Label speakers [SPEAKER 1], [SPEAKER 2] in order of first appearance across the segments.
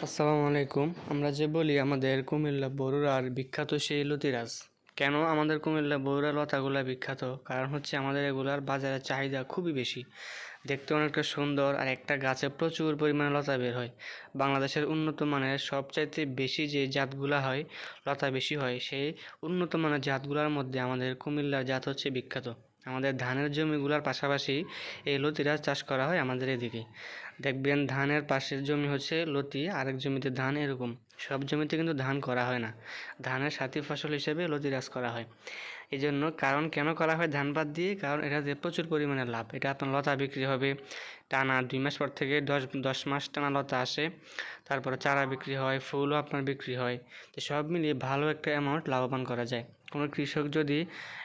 [SPEAKER 1] আসসালামু আলাইকুম। আমরা যে বলি আমাদের কুমিল্লা বরুড়ার বিখ্যাত সেই লতিরাজ। কেন আমাদের কুমিল্লা বরুড়া লতাগুলা বিখ্যাত? কারণ হচ্ছে আমাদের এগুলার বাজারে চাহিদা খুবই বেশি। দেখতে অনেকটা সুন্দর আর একটা গাছে প্রচুর পরিমাণে লতা বের হয়। বাংলাদেশের উন্নত মানের সবচাইতে বেশি যে জাতগুলা হয়, লতা বেশি হয়, সেই উন্নত মানের জাতগুলোর মধ্যে আমাদের কুমিল্লার জাত হচ্ছে বিখ্যাত। আমাদের ধানের জমিগুলোর পাশাপাশি এই লতিরাজ চাষ করা হয় আমাদের এদিকে। দেখবেন ধানের পাশের জমি হচ্ছে লতি, আরেক জমিতে ধান, এরকম সব জমিতে কিন্তু ধান করা হয় না। ধানের সাথী ফসল হিসেবে লতিরাজ করা হয়। এই জন্য কারণ কেন করা হয় ধান বাদ দিয়ে, কারণ এটাতে প্রচুর পরিমাণে লাভ। এটা আপনার লতা বিক্রি হবে টানা 2 মাস পর থেকে 10 মাস টানা লতা আসে, তারপরে চারা বিক্রি হয়, ফুলও আপনার বিক্রি হয়। তো সব মিলিয়ে ভালো একটা অ্যামাউন্ট লাভবান করা যায়। কোনো কৃষক যদি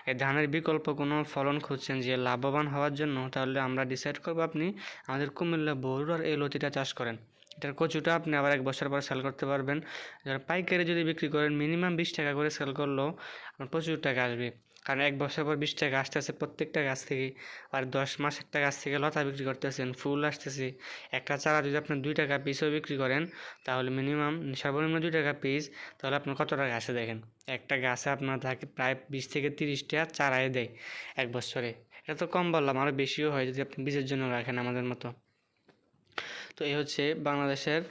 [SPEAKER 1] এই ধানের বিকল্প কোনো ফলন খুঁজছেন যে লাভবান হওয়ার জন্য, তাহলে আমরা ডিসাইড করবো আপনি আমাদের কুমিল্লা বরুড়ার এই লতিটা চাষ করেন। এটার কচুটা আপনি আবার 1 বছর পর সেল করতে পারবেন। যারা পাইকারি যদি বিক্রি করেন মিনিমাম 20 টাকা করে সেল করলেও আপনার প্রচুর টাকা আসবে। কারণ 1 বছর পর 20 টাকা আসতেছে প্রত্যেকটা গাছ থেকে। আর 10 মাস একটা গাছ থেকে লতা বিক্রি করতেছেন, ফুল আসতেছে। একটা চারা যদি আপনি 2 টাকা পিসও বিক্রি করেন, তাহলে মিনিমাম সর্বনিম্ন 2 টাকা পিস, তাহলে আপনার কত টাকা আসে দেখেন। একটা গাছে আপনার থাকে প্রায় 20 থেকে 30টা চারাই দেয় 1 বছরে। এটা তো কম বললাম, আরও বেশিও হয় যদি আপনি বীজের জন্য রাখেন আমাদের মতো। তো এই হচ্ছে বাংলাদেশের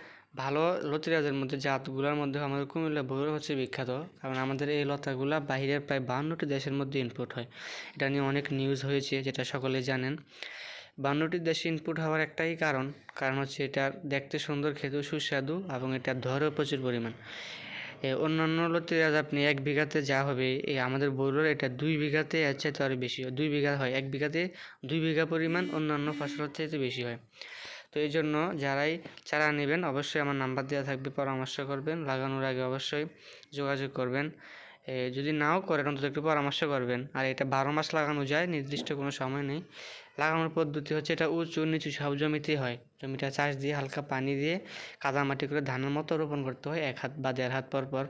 [SPEAKER 1] ভালো লতিরাজের মধ্যে জাতগুলোর মধ্যে আমাদের কুমিল্লা বরুড়া হচ্ছে বিখ্যাত। কারণ আমাদের এই লতাগুলা বাইরের প্রায় 52টি দেশের মধ্যে ইনপুট হয়। এটা নিয়ে অনেক নিউজ হয়েছে, যেটা সকলেই জানেন। 52টি দেশে ইনপুট হওয়ার একটাই কারণ হচ্ছে এটা দেখতে সুন্দর, খেতেও সুস্বাদু এবং এটা ধরেও প্রচুর পরিমাণ। অন্যান্য লতিরাজ আপনি 1 বিঘাতে যা হবে, আমাদের বরুড়ার এটা 2 বিঘাতে এর চাইতে আরও বেশি হয়। 2 বিঘা হয়, 1 বিঘাতে 2 বিঘা পরিমাণ অন্যান্য ফসলের চাইতে বেশি হয়। তো এই জন্য যারাই চারা নেবেন অবশ্যই আমার নাম্বার দেওয়া থাকবে, পরামর্শ করবেন। লাগানোর আগে অবশ্যই যোগাযোগ করবেন। যদি নাও করেন অন্তত একটু পরামর্শ করবেন। আর এটা 12 মাস লাগানো যায়, নির্দিষ্ট কোনো সময় নেই। লাগানোর পদ্ধতি হচ্ছে এটা উঁচু নিচু সব জমিতেই হয়। জমিটা চাষ দিয়ে হালকা পানি দিয়ে কাদা মাটি করে ধানের মতো রোপণ করতে হয় 1 হাত বা 1.5 হাত পর পর।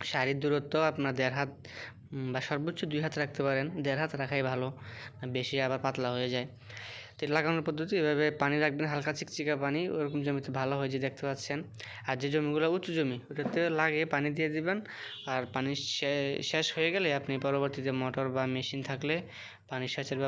[SPEAKER 1] সারির দূরত্ব আপনার 1.5 হাত বা সর্বোচ্চ 2 হাত রাখতে পারেন। 1.5 হাত রাখাই ভালো, বেশি আবার পাতলা হয়ে যায়। তো লাগানোর পদ্ধতি এভাবে পানি রাখবেন, হালকা চিকচিকা পানি, ওরকম জমিতে ভালো হয় যে দেখতে পাচ্ছেন। আর যে জমিগুলো উঁচু জমি, ওটাতে লাগে পানি দিয়ে দিবেন। আর পানি শেষ হয়ে গেলে আপনি পরবর্তীতে মোটর বা মেশিন থাকলে পানি সেচের